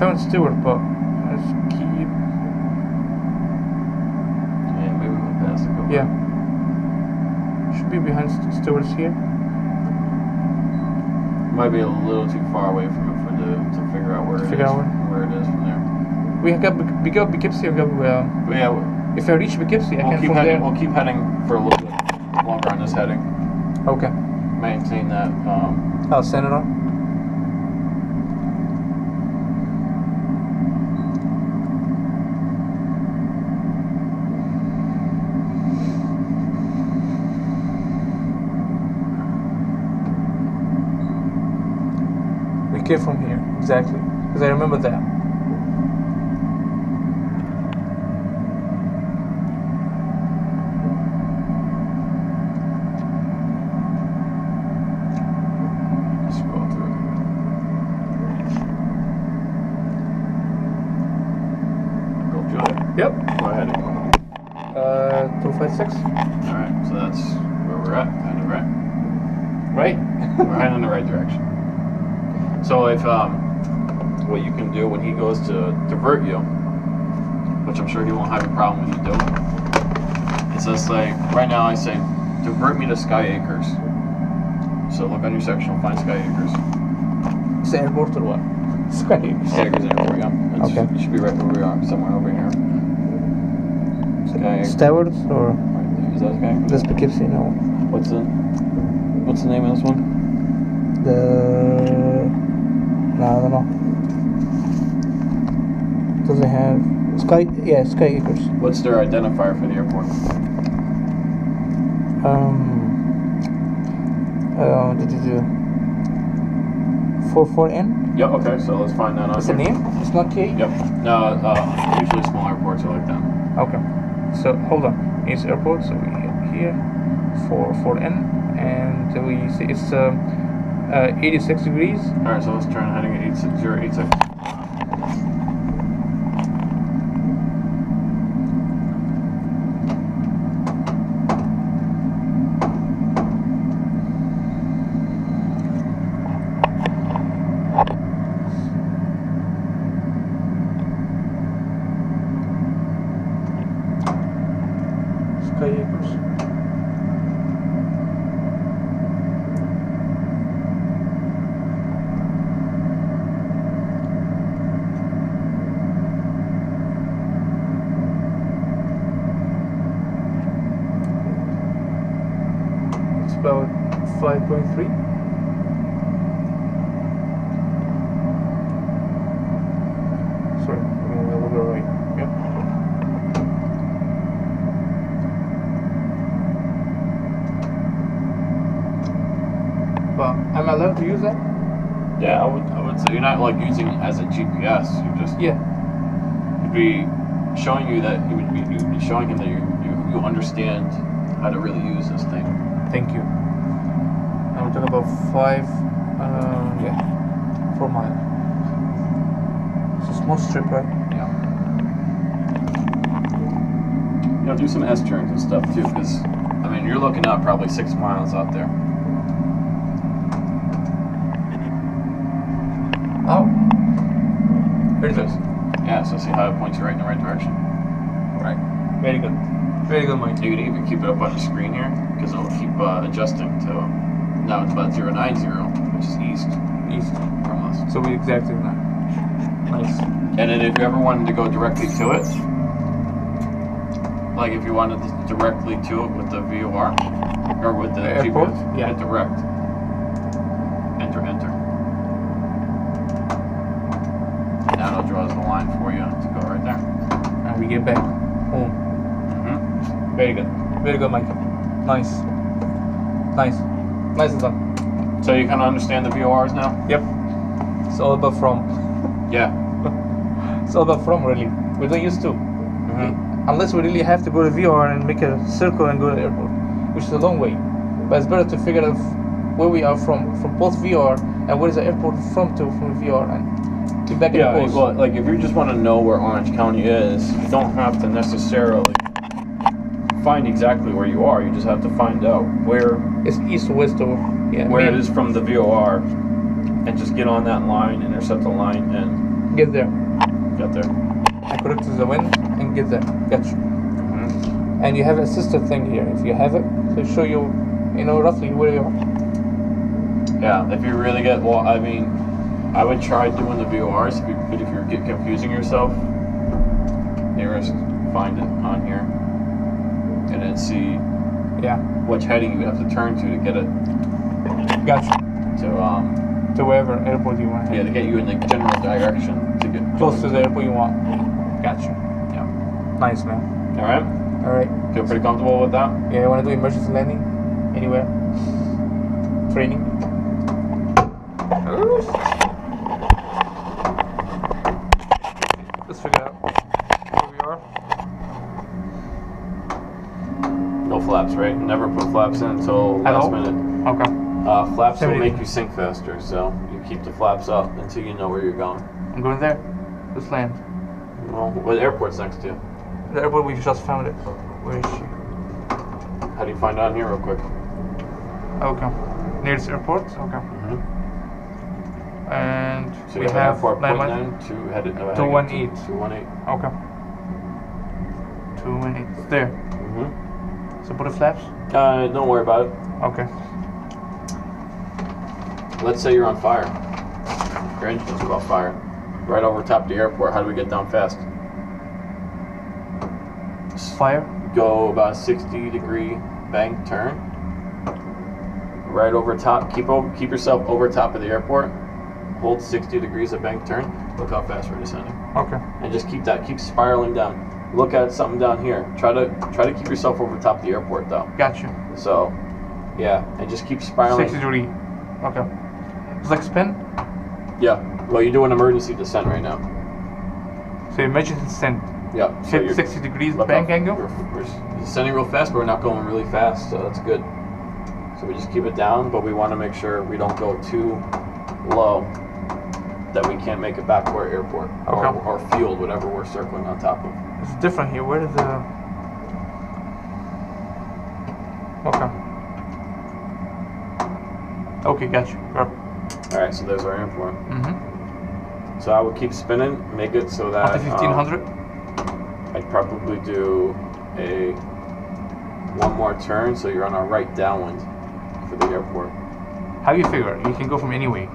found Stewart, but let's keep. Yeah, maybe we went past a couple. Yeah. Should be behind Stewart's here. Might be a little too far away from it to figure out where it is from there. We got Poughkeepsie. Yeah. If I reach Poughkeepsie, I can from there. We'll keep heading for a little bit longer on this heading. Okay. Maintain that. I'll send it on. We came from here, exactly. Because I remember that. Scroll through. Go Joy. Yep. Go ahead. 256. Alright, so that's where we're at, kind of, right? Right? We're heading in the right direction. So if what you can do when he goes to divert you, which I'm sure he won't have a problem with you doing, it says like, right now I say, divert me to Sky Acres. So look on your section, find Sky Acres. Is the airport or what? Sky Acres. Sky Acres Airport, yeah. Okay. It should be right where we are, somewhere over here. Sky Acres. Stewart or? Right there. Is that Sky Acres? That's Poughkeepsie, no. What's the name of this one? No, I don't know. Does it have Sky? Yeah, Sky Acres. What's their identifier for the airport? 44N. Yep. Okay. So let's find that on. It's a name. It's not K. Yep. No. Usually small airports are like that. Okay. So hold on. It's airport. So we hit here 44N, and we see it's 86 degrees. All right. So let's turn heading at 86086. Sky Acres. It's about 5.3. Sorry, we'll go right. Yep. But am I allowed to use that? Yeah, I would say you're not like using it as a GPS. You just Yeah. you'd be showing you that you'd be showing him that you understand how to really use this thing. Thank you. And we're talking about 4 miles. It's a small strip, right? Yeah. You know, do some S turns and stuff too, because I mean you're looking at probably 6 miles out there. Oh. Very good. Yeah, so see how it points you right in the right direction. Right. Very good. Very good, Mike. You can even keep it up on the screen here, because it'll keep adjusting to. Now it's about 090, which is east from us. So we exactly that. Nice. And then if you ever wanted to go directly to it, like if you wanted directly to it with the VOR or with the airport, GPS, yeah, hit direct. Enter. Now it'll draw the line for you to go right there. And we get back home. Mm-hmm. Very good. Very good, Mike. Nice. Nice done. So you kind of understand the VORs now? Yep. It's all about from. Yeah. It's all about from, really. We don't used to. Mm-hmm. Unless we really have to go to VR and make a circle and go to the airport, which is a long way. But it's better to figure out where we are from both VR and where is the airport from VR and get back in the post. Well, like if you just want to know where Orange County is, you don't have to necessarily find exactly where you are. You just have to find out where it's east or west or where it is from the VOR, and just get on that line, intercept the line, and get there. Get there. And correct to the wind and get there. Gotcha. Mm-hmm. And you have a sister thing here. If you have it, to show you, roughly where you are. Yeah, if you really get, well, I mean, I would try doing the VORs, but if you're confusing yourself, just find it on here, and then see which heading you have to turn to get it. Gotcha. To wherever airport you want. Yeah, to get you in the general direction to get close to the airport you want. Gotcha. Yeah. Nice, man. All right. All right. Feel pretty comfortable with that? Yeah, you want to do emergency landing anywhere? Training. Let's figure out where we are. No flaps, right? Never put flaps in until last minute. Okay. Flaps will make you sink faster, so you keep the flaps up until you know where you're going. I'm going there. Let's land. Well, what airport's next to you? The airport we just found it. Where is she? How do you find out here real quick? Okay. Nearest airport? Okay. Mm-hmm. And so we have airport land 218. 218. 218. Okay. 218. It's there. Mm-hmm. So put the flaps? Don't worry about it. Okay. Let's say you're on fire. Your engine's about fire. Right over top of the airport. How do we get down fast? Fire? Go about a 60-degree bank turn. Right over top. Keep yourself over top of the airport. Hold 60 degrees of bank turn. Look how fast we're descending. Okay. And just keep spiraling down. Look at something down here. Try to keep yourself over top of the airport though. Gotcha. So, yeah, and just keep spiraling. 60 degree. Okay. It's like spin? Yeah. Well, you do an emergency descent right now. So emergency descent. Yeah. So Hit 60 degrees bank angle? We're descending real fast, but we're not going really fast, so that's good. So we just keep it down, but we want to make sure we don't go too low that we can't make it back to our airport or field, whatever we're circling on top of. It's different here. Where is the... Okay. Okay, gotcha. Alright, so there's our airport. Mm-hmm. So I would keep spinning, make it so that... Up to 1500? I'd probably do one more turn, so you're on our right downwind for the airport. How do you figure? You can go from any way.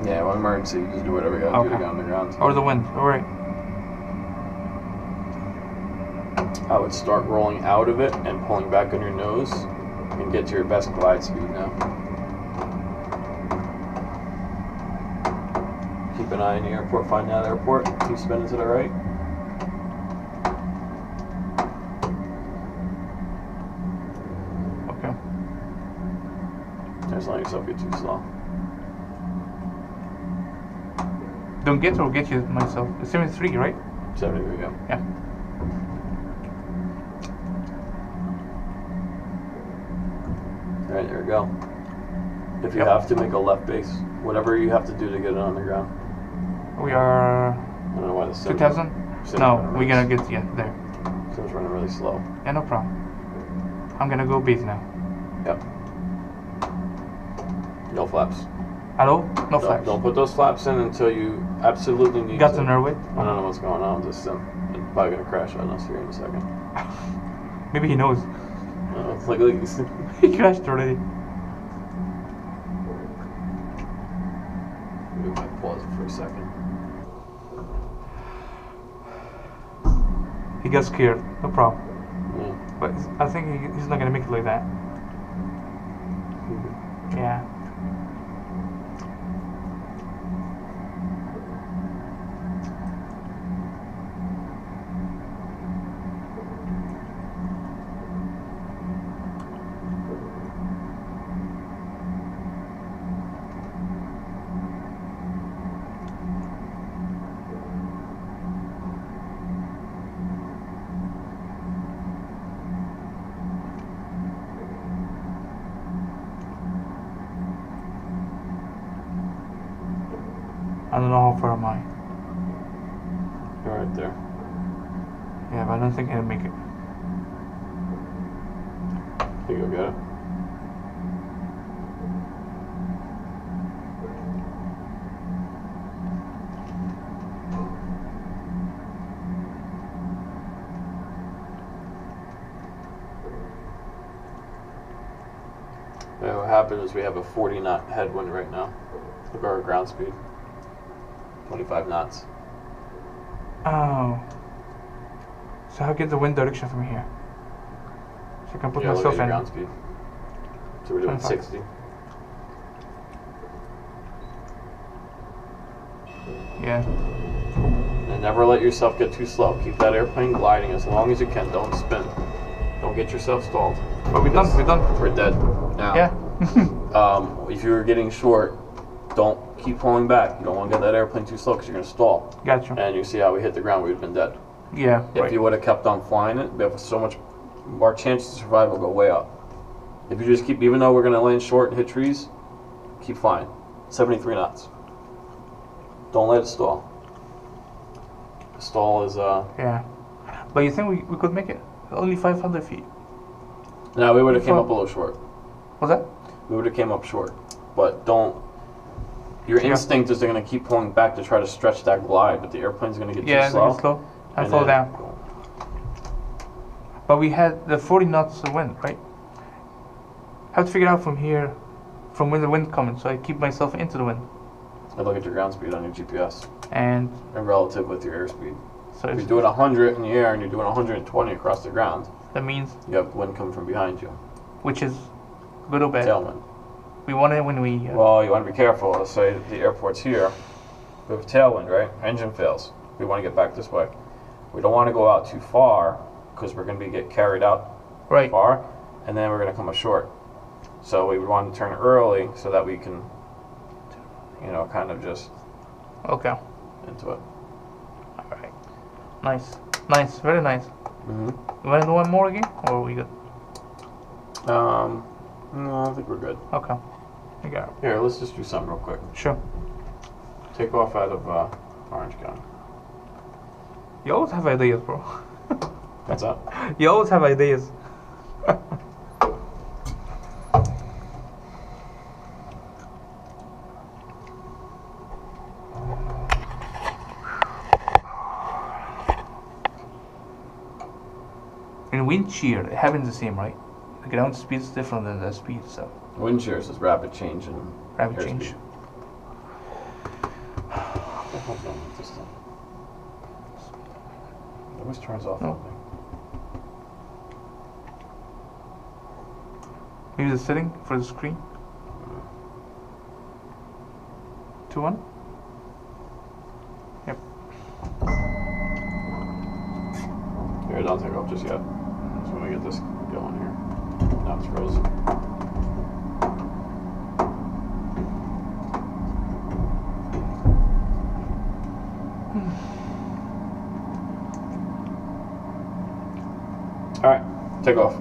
Yeah, well, emergency, you just do whatever you gotta do to get on the ground. Or the wind, alright. I would start rolling out of it and pulling back on your nose and get to your best glide speed now. Keep an eye on the airport, find that airport, keep spinning to the right. Okay. Just let yourself get too slow. Don't get or get you myself. It's 73, right? 73, yeah. Yeah. Alright, there we go. If you have to, make a left base. Whatever you have to do to get it on the ground. We are... I don't know why the 2000? No, we're gonna get there. So it's running really slow. Yeah, no problem. I'm gonna go base now. Yep. No flaps. Hello? No flaps. Don't put those flaps in until you absolutely need Got to. the nerve with? I don't know what's going on with this thing. It's probably gonna crash on us here in a second. Maybe he knows. It's like He crashed already. Maybe if I pause it for a second. He got scared. No problem. Yeah. But I think he's not gonna make it like that. Yeah. I don't know how far am I. You're right there. Yeah, but I don't think I'll make it. Think you'll get it? happened is we have a 40 knot headwind right now. Look at our ground speed. 25 knots. Oh. So how get the wind direction from here? So I can put Look myself at your in. ground speed. So we're doing 25. 60. Yeah. And never let yourself get too slow. Keep that airplane gliding as long as you can. Don't spin. Don't get yourself stalled. But we're done. We're done. We're dead now. Yeah. If you're getting short, don't keep pulling back. You don't want to get that airplane too slow because you're going to stall. Gotcha. And you see how we hit the ground, we would have been dead. Yeah. If you would have kept on flying it, we have so much, our chances of survival go way up. If you just keep, even though we're going to land short and hit trees, keep flying. 73 knots. Don't let it stall. The stall is, Yeah. But you think we could make it? Only 500 feet. No, we would have came up a little short. What's that? We would have came up short. But don't, your instinct is they're going to keep pulling back to try to stretch that glide, but the airplane's going to get too slow. Yeah, slow. And fall down. But we had the 40 knots of wind, right? I have to figure out from here, from when the wind coming, so I keep myself into the wind. I look at your ground speed on your GPS. And relative with your airspeed. so If you're doing 100 in the air and you're doing 120 across the ground, that means, you have wind coming from behind you. which is good or bad? Tailwind. We want it when we... Well, you want to be careful. Let's say the airport's here. We have tailwind, right? Engine fails. We want to get back this way. We don't want to go out too far because we're going to get carried out right. far, and then we're going to come up short. So we would want to turn early so that we can, you know, kind of just Okay. into it. Alright. Nice. Nice. Very nice. Mm-hmm. You want to do one more again? Or are we good? No, I think we're good. Okay. You got it. Here, let's just do something real quick. Sure. Take off out of Orange County. You always have ideas, bro. What's up? You always have ideas. In wind shear, it happens the same, right? The ground speed is different than the speed, so Wind shear is rapid change in rapid airspeed. change. What the hell's wrong with this thing? It always turns off No. on me. Maybe the setting for the screen. 2-1. Yep. Here, don't take off just yet. Just want to get this going here. Now it's frozen. All right, take off.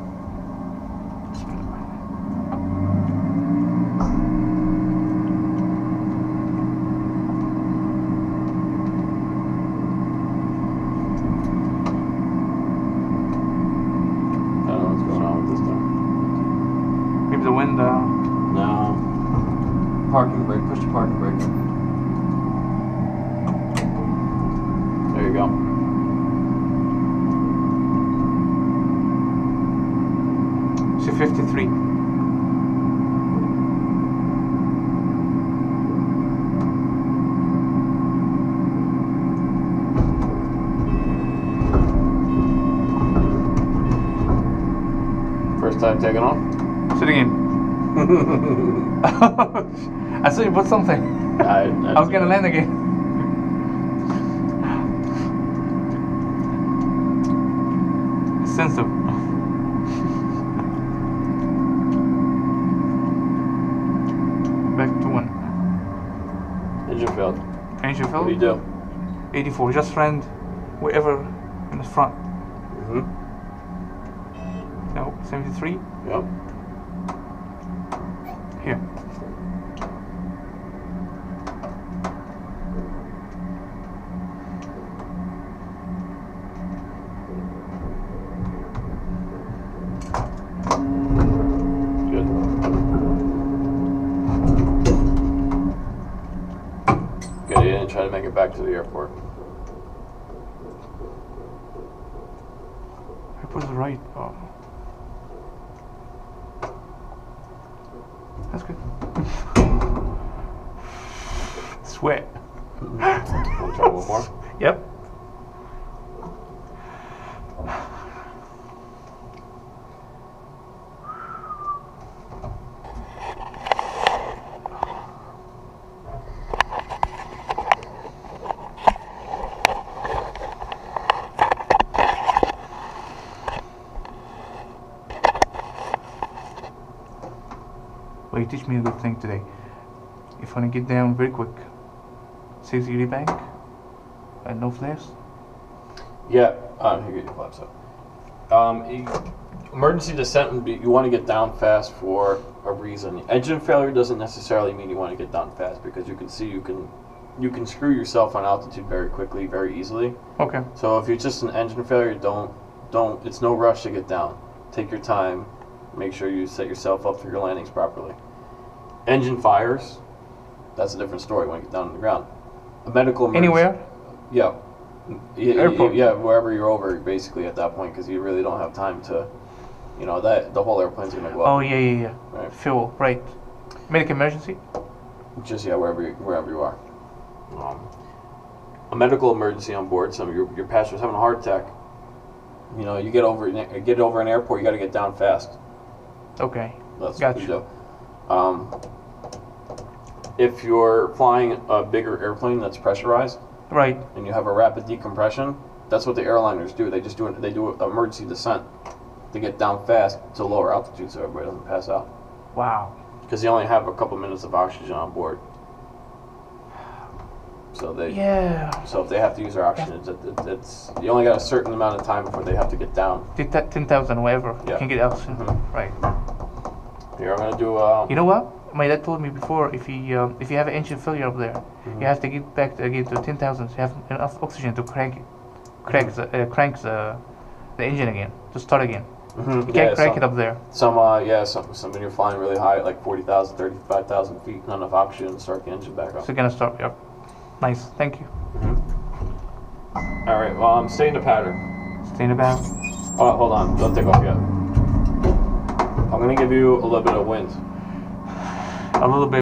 Maybe the wind. No. Parking brake. Push the parking brake. There you go. So 53. First time taking off? Sit again. I saw you put something. I was gonna land again. Sensitive. Back to 1. Engine failed. Engine What do you failed. do? 84. Just land wherever in the front. Mm-hmm. No, 73. Yep. Here. Good. Good. You didn't try to make it back to the airport. I put the right. Oh. That's good. Sweat. Want to try one more? Yep. Well, you teach me a good thing today. If you want to get down very quick, 6-degree bank, and no flares. Yeah. Here, get your flaps up. Emergency descent would be you want to get down fast for a reason. Engine failure doesn't necessarily mean you want to get down fast because you can see you can screw yourself on altitude very quickly, very easily. Okay. So if it's just an engine failure, don't. It's no rush to get down. Take your time. Make sure you set yourself up for your landings properly. Engine fires, that's a different story when you get down on the ground. A medical emergency. Anywhere? Yeah. Airport. Yeah, wherever you're over, basically at that point, because you really don't have time to, that the whole airplane's gonna go up. Oh yeah. Right. Fuel, right. Medical emergency? Just wherever you are. A medical emergency on board. Some of your passengers having a heart attack. You get over an airport, you got to get down fast. Okay. That's Gotcha. what you do. If you're flying a bigger airplane that's pressurized, Right. and you have a rapid decompression, that's what the airliners do. They do an emergency descent to get down fast to lower altitude so everybody doesn't pass out. Wow. Because they only have a couple minutes of oxygen on board. So So if they have to use their oxygen, it's you only got a certain amount of time before they have to get down. 10,000, whatever. Yeah. You can get oxygen. Mhm. Right. Here I'm gonna do. You know what? My dad told me before, if you have an engine failure up there, you have to get back again to 10,000. You have enough oxygen to crank the engine again, to start again. You can't crank it up there. Some when you're flying really high at like 40,000, 35,000 feet, not enough oxygen to start the engine back up. So gonna start. Yep. Nice. Thank you. All right. Well, stay in the pattern. Stay in the bow. Oh, hold on. Don't take off yet. I'm gonna give you a little bit of wind. A little bit.